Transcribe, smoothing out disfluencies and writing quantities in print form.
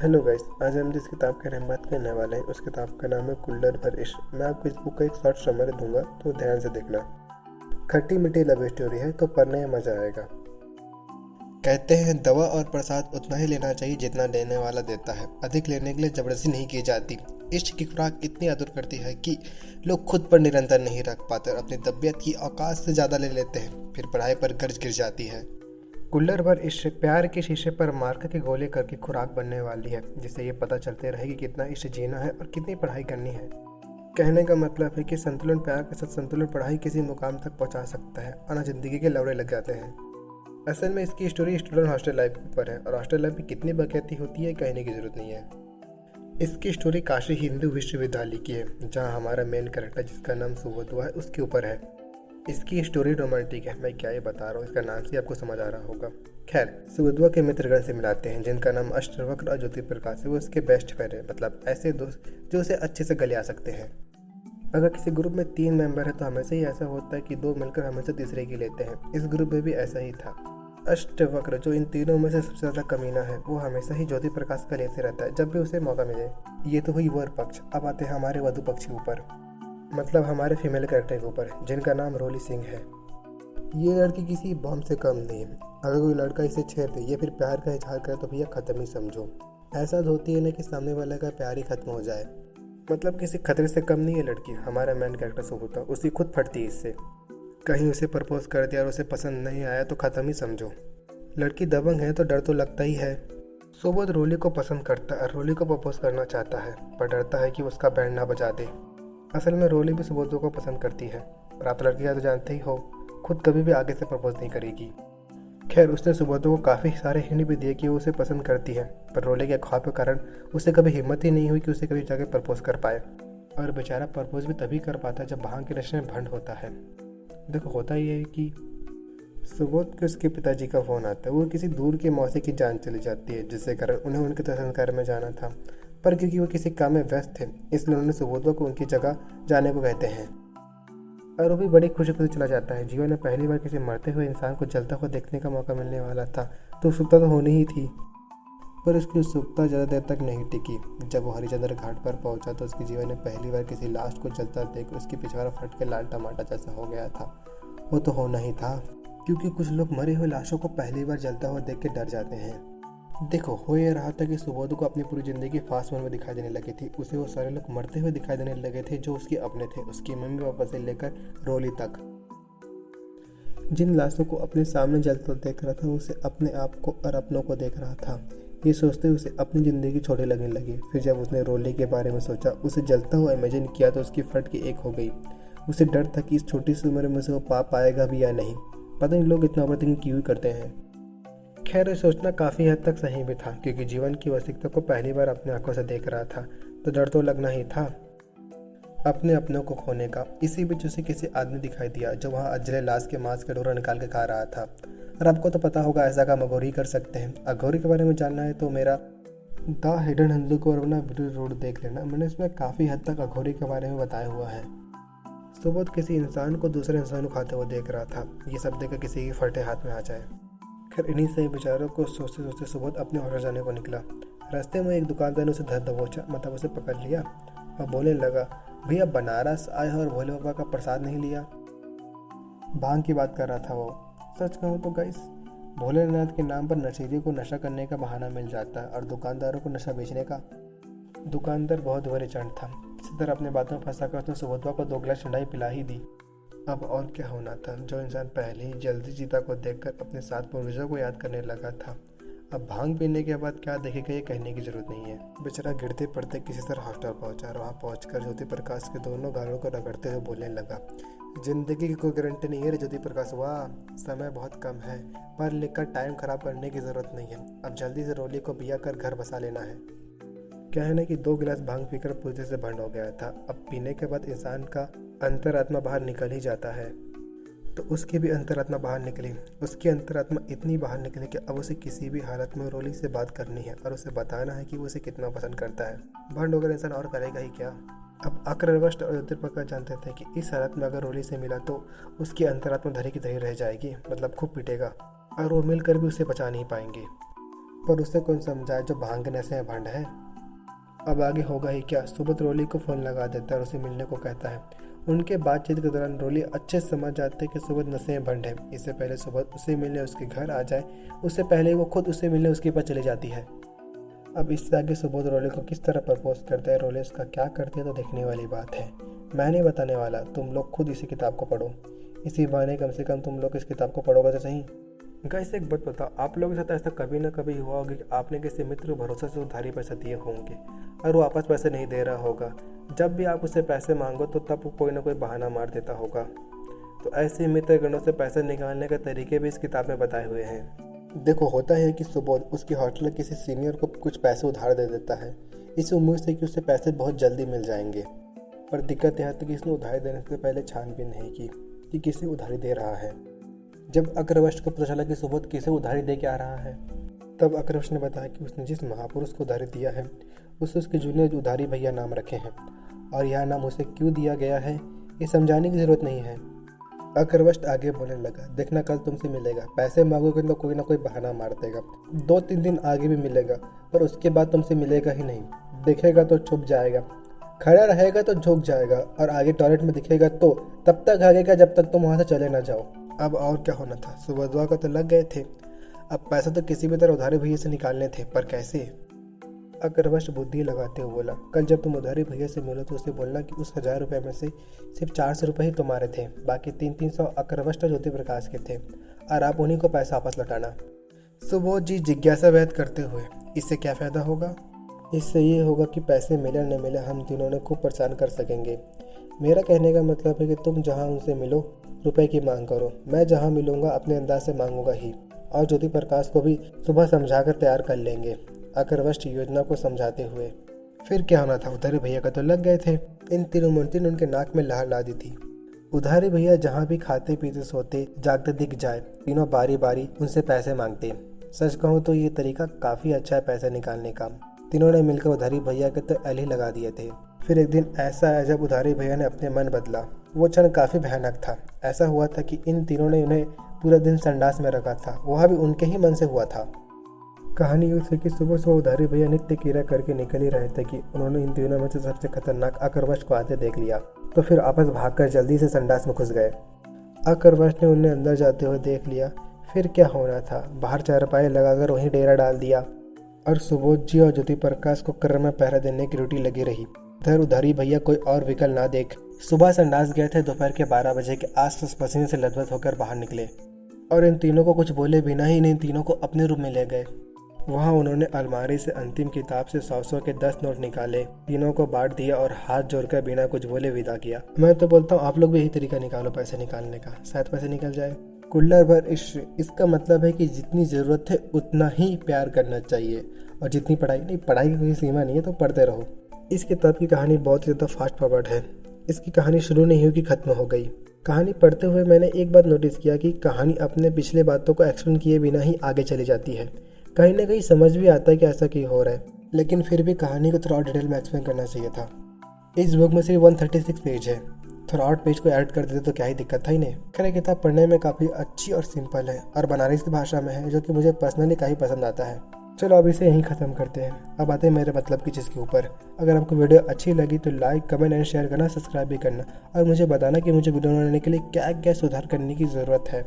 Hello guys, आज हम जिस किताब के बारे में बात करने वाले हैं उस किताब का नाम है कुल्लड़ भर इश्क। मैं आपको इस बुक का एक शॉर्ट समरी दूंगा तो ध्यान से देखना। खट्टी मीठी लव स्टोरी है तो पढ़ने में मजा आएगा। कहते हैं दवा और प्रसाद उतना ही लेना चाहिए जितना देने वाला देता है। अधिक लेने के लिए जबरदस्ती नहीं की जाती। इश्क की खुराक इतनी आतुर करती है कि लोग खुद पर निरंतर नहीं रख पाते और अपनी तबीयत की औकात से ज़्यादा ले लेते हैं। फिर पढ़ाई पर गर्ज गिर जाती है। कुल्लड़ भर इश्क प्यार के शीशे पर मार्का की गोली करके खुराक बनने वाली है, जिससे ये पता चलते रहे कि कितना इश्क जीना है और कितनी पढ़ाई करनी है। कहने का मतलब है कि संतुलन प्यार के साथ संतुलन पढ़ाई किसी मुकाम तक पहुंचा सकता है, वरना जिंदगी के लवड़े लग जाते हैं। असल में इसकी स्टोरी स्टूडेंट हॉस्टल लाइफ के ऊपर है और हॉस्टल लाइफ में कितनी बकैती होती है कहने की जरूरत नहीं है। इसकी स्टोरी काशी हिंदू विश्वविद्यालय की है, जहाँ हमारा मेन कैरेक्टर जिसका नाम सुबोध हुआ है उसके ऊपर है। इसकी स्टोरी रोमांटिक है। मैं क्या ही बता रहा हूँ, इसका नाम से आपको समझ आ रहा होगा। खैर, सुबोधवा के मित्रगण से मिलाते हैं जिनका नाम अष्टवक्र और ज्योति प्रकाश है। वो उसके बेस्ट फ्रेंड है, मतलब ऐसे दोस्त जो उसे अच्छे से गले आ सकते हैं। अगर किसी ग्रुप में 3 मेंबर है तो हमेशा ही ऐसा होता है कि 2 मिलकर हमेशा तीसरे की लेते हैं। इस ग्रुप में भी ऐसा ही था। अष्टवक्र जो इन तीनों में से सबसे ज़्यादा कमीना है, वो हमेशा ही ज्योति प्रकाश का लेते रहता है जब भी उसे मौका मिले। ये तो हुई वर पक्ष। अब आते हैं हमारे वधु पक्ष के ऊपर, मतलब हमारे फीमेल कैरेक्टर के ऊपर, जिनका नाम रोली सिंह है। ये लड़की किसी बॉम्ब से कम नहीं है। अगर कोई लड़का इसे छेड़ दे या फिर प्यार का इजहार करे तो भैया खत्म ही समझो। ऐसा होती है ना कि सामने वाले का प्यार ही खत्म हो जाए। मतलब किसी खतरे से कम नहीं है लड़की। हमारा मेन कैरेक्टर सुबोध, उसकी खुद फटती है इससे। कहीं उसे प्रपोज कर दिया और उसे पसंद नहीं आया तो खत्म ही समझो। लड़की दबंग है तो डर तो लगता ही है। सुबोध रोली को पसंद करता है, रोली को प्रपोज करना चाहता है, पर डरता है कि उसका बैंड ना बजा दे। असल में रोली भी सुबोध को पसंद करती है, पर आप लड़की का तो जानते ही हो, खुद कभी भी आगे से प्रपोज नहीं करेगी। खैर, उसने सुबोध को काफ़ी सारे हिंट भी दिए कि वो उसे पसंद करती है, पर रोली के ख्वाब के कारण उसे कभी हिम्मत ही नहीं हुई कि उसे कभी जाके प्रपोज कर पाए। और बेचारा प्रपोज भी तभी कर पाता है जब भांग के नशे में भंड होता है। देखो, होता ये है कि सुबोध के उसके पिताजी का फ़ोन आता है। वो किसी दूर के मौसी की जान चली जाती है, जिससे कारण उन्हें उनके संस्कार में जाना था, पर क्योंकि वो किसी काम में व्यस्त थे इसलिए उन्होंने सुबोध को उनकी जगह जाने को कहते हैं। और वो भी बड़ी खुशी खुशी चला जाता है। जीवन में पहली बार किसी मरते हुए इंसान को जलता हुआ देखने का मौका मिलने वाला था, तो उत्सुकता तो होनी ही थी। पर उसकी उत्सुकता ज़्यादा देर तक नहीं टिकी। जब वो हरिचंद्र घाट पर पहुंचा तो उसके जीवन में पहली बार किसी लाश को जलता देख उसकी पिछवाड़ा फट के लाल टमाटर जैसा हो गया था। वो तो होना ही था, क्योंकि कुछ लोग मरी हुई लाशों को पहली बार जलता हुआ देख के डर जाते हैं। देखो, हो ये रहा था कि सुबोध को अपनी पूरी ज़िंदगी फास्ट मोड में दिखाई देने लगी थी। उसे वो सारे लोग मरते हुए दिखाई देने लगे थे जो उसके अपने थे, उसकी मम्मी पापा से लेकर रोली तक। जिन लाशों को अपने सामने जलता देख रहा था उसे अपने आप को और अपनों को देख रहा था। ये सोचते हुए उसे अपनी ज़िंदगी छोटी लगने लगी। फिर जब उसने रोली के बारे में सोचा, उसे जलता हुआ इमेजिन किया तो उसकी फट की एक हो गई। उसे डर था कि इस छोटी सी उम्र में से वो पा पाएगा भी या नहीं। पता नहीं लोग इतना ओवरथिंकिंग क्यों करते हैं। खैर, ये सोचना काफ़ी हद तक सही भी था, क्योंकि जीवन की वास्तविकता को पहली बार अपने आंखों से देख रहा था, तो डर तो लगना ही था अपने अपनों को खोने का। इसी बीच उसे किसी आदमी दिखाई दिया जो वहाँ अजले लाश के मांस का डोरा निकाल के खा रहा था। और आपको तो पता होगा ऐसा काम अघोरी कर सकते हैं। अघोरी के बारे में जानना है तो मेरा द हिडन हिंदू को अपना वीडियो रोड देख लेना। मैंने इसमें काफ़ी हद तक अघोरी के बारे में बताया हुआ है। सुबोध किसी इंसान को दूसरे इंसान को खाते हुए देख रहा था। ये सब देखकर किसी के फटे हाथ में आ जाए। खैर, इन्हीं सही विचारों को सोचते सोचते सुबोध अपने होटल जाने को निकला। रास्ते में एक दुकानदार ने उसे धर दबोचा, मतलब उसे पकड़ लिया और बोलने लगा, भैया बनारस आए हो और भोले बाबा का प्रसाद नहीं लिया। भांग की बात कर रहा था वो। सच कहूँ तो गाइस, भोलेनाथ के नाम पर नशेड़ियों को नशा करने का बहाना मिल जाता है और दुकानदारों को नशा बेचने का। दुकानदार बहुत बड़े चंड था। किसी तरह अपने बातों में फंसा कर उसने सुबोधवा को 2 गिलास ठंडाई पिला ही दी। अब और क्या होना था। जो इंसान पहले ही जल्दी जीता को देखकर अपने 7 पूर्वजों को याद करने लगा था, अब भांग पीने के बाद क्या देखेगा ये कहने की जरूरत नहीं है। बेचारा गिरते पड़ते किसी तरह हॉस्टल पहुंचा और वहाँ पहुंचकर ज्योति प्रकाश के दोनों गालों को रगड़ते हुए बोलने लगा, जिंदगी की कोई गारंटी नहीं है रे ज्योति प्रकाश। वाह, समय बहुत कम है, पर लेकर टाइम खराब करने की जरूरत नहीं है। अब जल्दी से रोली को बिया कर घर बसा लेना है। क्या है ना कि 2 गिलास भांग पीकर पूरी तरह से भंड हो गया था। अब पीने के बाद इंसान का अंतरात्मा बाहर निकल ही जाता है, तो उसकी भी अंतरात्मा बाहर निकली। उसकी अंतरात्मा इतनी बाहर निकली कि अब उसे किसी भी हालत में रोली से बात करनी है और उसे बताना है कि वो उसे कितना पसंद करता है। भंड होकर इंसान और करेगा ही क्या। अब अक्रवस्ट और ज्योति प्रकाश जानते थे कि इस हालत में अगर रोली से मिला तो उसकी अंतरात्मा धरी की धरी रह जाएगी, मतलब खूब पीटेगा और वो मिलकर भी उसे बचा नहीं पाएंगे। पर उसे कौन समझाए जो भांग के नशे में भंड है। अब आगे होगा ही क्या। सुबोध रोली को फ़ोन लगा देता है और उसे मिलने को कहता है। उनके बातचीत के दौरान रोली अच्छे से समझ जाते कि सुबोध नशे में भंड है। इससे पहले सुबोध उसे मिलने उसके घर आ जाए, उससे पहले वो खुद उसे मिलने उसके पास चली जाती है। अब इससे आगे सुबोध रोली को किस तरह प्रपोज करता है, रोली उसका क्या करती है, तो देखने वाली बात है। मैं नहीं बताने वाला, तुम लोग खुद इसी किताब को पढ़ो। इसी बहाने कम से कम तुम लोग इस किताब को पढ़ोगे तो सही। गाइस एक बात बताओ, आप लोगों के साथ ऐसा कभी ना कभी हुआ होगा कि आपने किसी मित्र को भरोसे से उधारी पैसे दिए होंगे और वो वापस पैसे नहीं दे रहा होगा। जब भी आप उससे पैसे मांगो तो तब वो कोई ना कोई बहाना मार देता होगा। तो ऐसे मित्र गणों से पैसे निकालने के तरीके भी इस किताब में बताए हुए हैं। देखो होता है कि सुबोध उसकी होटल में किसी सीनियर को कुछ पैसे उधार दे देता है, इस उम्मीद से कि उसे पैसे बहुत जल्दी मिल जाएंगे। पर दिक्कत यह थी कि इसने उधारी देने से पहले छानबीन नहीं की कि किसे उधारी दे रहा है। जब अग्रवस्त को पता चला कि सुबोध किसे उधारी दे के आ रहा है, तब अग्रवस्त ने बताया कि उसने जिस महापुरुष को उधारी दिया है उसे उसके जूनियर उधारी भैया नाम रखे हैं, और यह नाम उसे क्यों दिया गया है ये समझाने की ज़रूरत नहीं है। अग्रवस्त आगे बोलने लगा, देखना कल तुमसे मिलेगा, पैसे मांगोगे तो कोई ना कोई बहाना मार देगा। 2-3 दिन आगे भी मिलेगा, पर उसके बाद तुमसे मिलेगा ही नहीं। देखेगा तो छुप जाएगा, खड़ा रहेगा तो झुक जाएगा, और आगे टॉयलेट में दिखेगा तो तब तक भागेगा जब तक तुम वहाँ से चले ना जाओ। अब और क्या होना था, सुबोधवा का तो लग गए थे। अब पैसा तो किसी भी तरह उधारी भैया से निकालने थे, पर कैसे। अग्रवस्त बुद्धि लगाते हुए बोला, कल जब तुम उधारी भैया से मिलो तो उसे बोलना कि उस 1000 रुपये में से सिर्फ 400 रुपये ही तुम्हारे थे, बाकी 300 अग्रवस्त और ज्योति प्रकाश के थे, और आप उन्हीं को पैसा वापस लौटाना। सुबोध जी जिज्ञासा व्यक्त करते हुए, इससे क्या फ़ायदा होगा। इससे ये होगा कि पैसे मिले न मिले हम तीनों ने खूब परेशान कर सकेंगे। मेरा कहने का मतलब है कि तुम जहाँ उनसे मिलो रुपए की मांग करो, मैं जहाँ मिलूंगा अपने अंदाज से मांगूंगा ही, और ज्योति प्रकाश को भी सुबह समझाकर तैयार कर लेंगे। अग्रवस्त योजना को समझाते हुए, फिर क्या होना था, उधारी भैया का तो लग गए थे। इन तीनों मूर्ति ने उनके नाक में लहर ला दी थी। उधारी भैया जहाँ भी खाते पीते सोते जागते दिख जाए, तीनों बारी बारी उनसे पैसे मांगते। सच कहूँ तो ये तरीका काफ़ी अच्छा है पैसे निकालने का। तीनों ने मिलकर उधारी भैया के तो एल ही लगा दिए थे। फिर एक दिन ऐसा आया जब उधारी भैया ने अपने मन बदला। वो क्षण काफ़ी भयानक था। ऐसा हुआ था कि इन तीनों ने उन्हें पूरा दिन संडास में रखा था, वह भी उनके ही मन से हुआ था। कहानी यूँ थी कि सुबह सुबह उधारी भैया नित्य क्रिया करके निकल ही रहे थे कि उन्होंने इन तीनों में से सबसे खतरनाक अग्रवस्त को आते देख लिया, तो फिर आपस भागकर जल्दी से संडास में घुस गए। अग्रवस्त ने उन्हें अंदर जाते हुए देख लिया। फिर क्या होना था, बाहर चारपाई लगाकर वहीं डेरा डाल दिया, और सुबोध जी और ज्योति प्रकाश को क्रम में पहरा देने की ड्यूटी लगी रही। इधर उधारी भैया कोई और विकल्प ना देख सुबह संडास गए थे। दोपहर के 12 बजे के आसपास पसीने से लथपथ होकर बाहर निकले और इन तीनों को कुछ बोले बिना ही इन तीनों को अपने रूम में ले गए। वहाँ उन्होंने अलमारी से अंतिम किताब से 100 के 10 नोट निकाले, तीनों को बांट दिया और हाथ जोड़कर बिना कुछ बोले विदा किया। मैं तो बोलता हूँ आप लोग भी यही तरीका निकालो पैसे निकालने का, शायद पैसे निकल जाए। कुल्लर भर इश्क, इसका मतलब है कि जितनी ज़रूरत है उतना ही प्यार करना चाहिए, और जितनी पढ़ाई नहीं, पढ़ाई की कोई सीमा नहीं है, तो पढ़ते रहो। इस किताब की कहानी बहुत ही ज़्यादा फास्ट फॉरवर्ड है। इसकी कहानी शुरू नहीं हुई कि ख़त्म हो गई। कहानी पढ़ते हुए मैंने एक बात नोटिस किया कि कहानी अपने पिछले बातों को एक्सप्लेन किए बिना ही आगे चली जाती है। कहीं ना कहीं समझ भी आता है कि ऐसा क्यों हो रहा है, लेकिन फिर भी कहानी को थोड़ा डिटेल में एक्सप्लेन करना चाहिए था। इस बुक में सिर्फ 136 पेज है, थोड़ा और पेज को ऐड कर देते तो क्या ही दिक्कत था ही नहीं। खैर किताब पढ़ने में काफ़ी अच्छी और सिंपल है और बनारसी भाषा में है, जो कि मुझे पर्सनली काफ़ी पसंद आता है। चलो अब इसे यहीं ख़त्म करते हैं। अब आते हैं मेरे मतलब की चीज़ के ऊपर। अगर आपको वीडियो अच्छी लगी तो लाइक, कमेंट एंड शेयर करना, सब्सक्राइब भी करना, और मुझे बताना कि मुझे वीडियो बनाने के लिए क्या क्या सुधार करने की ज़रूरत है।